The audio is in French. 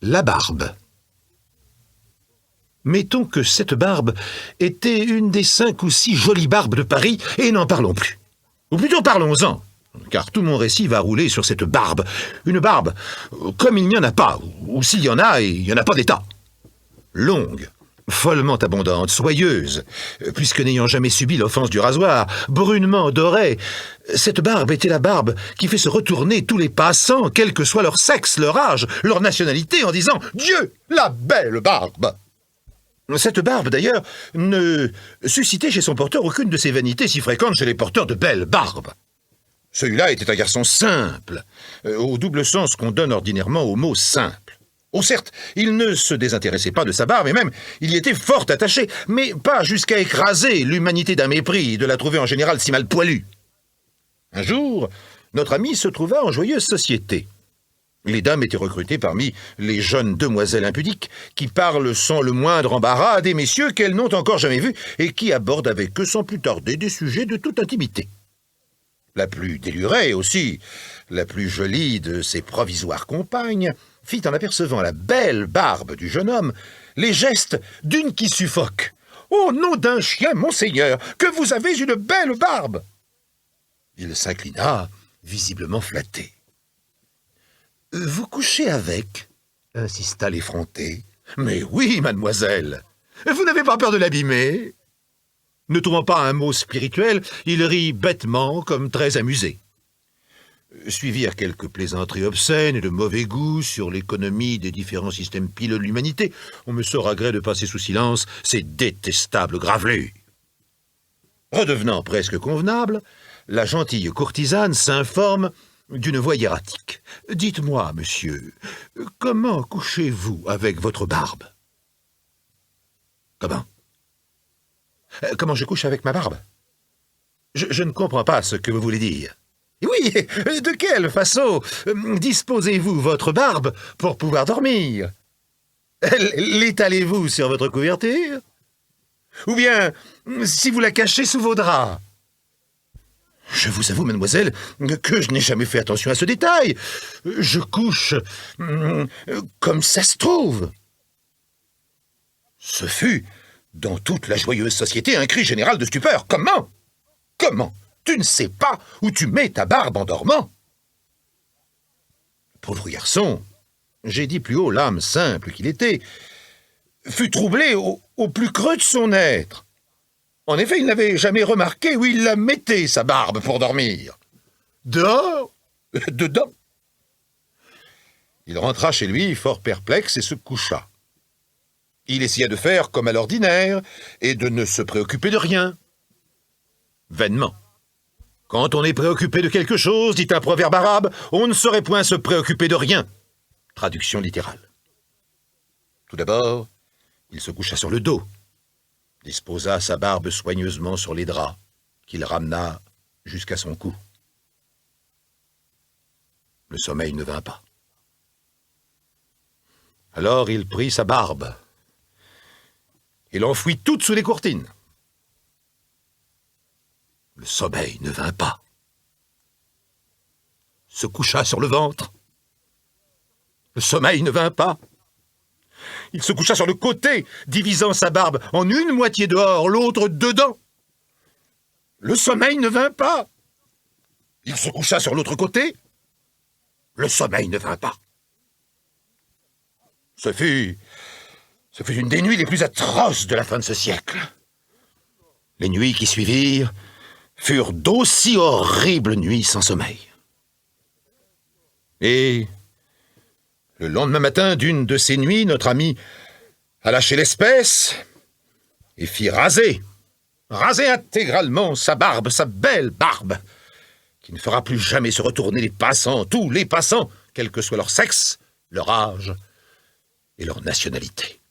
La barbe. Mettons que cette barbe était une des 5 ou 6 jolies barbes de Paris, et n'en parlons plus. Ou plutôt parlons-en, car tout mon récit va rouler sur cette barbe. Une barbe, comme il n'y en a pas, ou s'il y en a, il n'y en a pas d'état. Longue, follement abondante, soyeuse, puisque n'ayant jamais subi l'offense du rasoir, brunement dorée, cette barbe était la barbe qui fait se retourner tous les passants, quel que soit leur sexe, leur âge, leur nationalité, en disant « Dieu, la belle barbe !» Cette barbe, d'ailleurs, ne suscitait chez son porteur aucune de ces vanités si fréquentes chez les porteurs de belles barbes. Celui-là était un garçon simple, au double sens qu'on donne ordinairement au mot « simple ». Oh certes, il ne se désintéressait pas de sa barbe, et même il y était fort attaché, mais pas jusqu'à écraser l'humanité d'un mépris et de la trouver en général si mal poilue. Un jour, notre ami se trouva en joyeuse société. Les dames étaient recrutées parmi les jeunes demoiselles impudiques qui parlent sans le moindre embarras à des messieurs qu'elles n'ont encore jamais vus et qui abordent avec eux sans plus tarder des sujets de toute intimité. La plus délurée aussi, la plus jolie de ses provisoires compagnes, fit en apercevant la belle barbe du jeune homme les gestes d'une qui suffoque. « Ô nom d'un chien, monseigneur, que vous avez une belle barbe !» Il s'inclina, visiblement flatté. « Vous couchez avec ?» insista l'effronté. « Mais oui, mademoiselle. Vous n'avez pas peur de l'abîmer ?» Ne trouvant pas un mot spirituel, il rit bêtement, comme très amusé. Suivirent quelques plaisanteries obscènes et de mauvais goût sur l'économie des différents systèmes pileux de l'humanité. On me saura gré de passer sous silence ces détestables gravelures. Redevenant presque convenable, la gentille courtisane s'informe d'une voix hiératique. « Dites-moi, monsieur, comment couchez-vous avec votre barbe ?»« Comment ? Comment je couche avec ma barbe ? Je ne comprends pas ce que vous voulez dire. » « Oui, de quelle façon disposez-vous votre barbe pour pouvoir dormir ? L'étalez-vous sur votre couverture ? Ou bien si vous la cachez sous vos draps ? Je vous avoue, mademoiselle, que je n'ai jamais fait attention à ce détail. Je couche comme ça se trouve. » Ce fut, dans toute la joyeuse société, un cri général de stupeur. « Comment ? Comment ? Tu ne sais pas où tu mets ta barbe en dormant ?» Le pauvre garçon, j'ai dit plus haut l'âme simple qu'il était, fut troublé au plus creux de son être. En effet, il n'avait jamais remarqué où il la mettait, sa barbe, pour dormir. Dehors ? Dedans. Il rentra chez lui, fort perplexe, et se coucha. Il essaya de faire comme à l'ordinaire, et de ne se préoccuper de rien. Vainement. Quand on est préoccupé de quelque chose, dit un proverbe arabe, on ne saurait point se préoccuper de rien. Traduction littérale. Tout d'abord, il se coucha sur le dos, disposa sa barbe soigneusement sur les draps, qu'il ramena jusqu'à son cou. Le sommeil ne vint pas. Alors il prit sa barbe et l'enfouit toute sous les courtines. Le sommeil ne vint pas. Se coucha sur le ventre. Le sommeil ne vint pas. Il se coucha sur le côté, divisant sa barbe en une moitié dehors, l'autre dedans. Le sommeil ne vint pas. Il se coucha sur l'autre côté. Le sommeil ne vint pas. Ce fut une des nuits les plus atroces de la fin de ce siècle. Les nuits qui suivirent furent d'aussi horribles nuits sans sommeil. Et le lendemain matin d'une de ces nuits, notre ami alla chez l'espèce et fit raser intégralement sa barbe, sa belle barbe, qui ne fera plus jamais se retourner les passants, tous les passants, quel que soit leur sexe, leur âge et leur nationalité.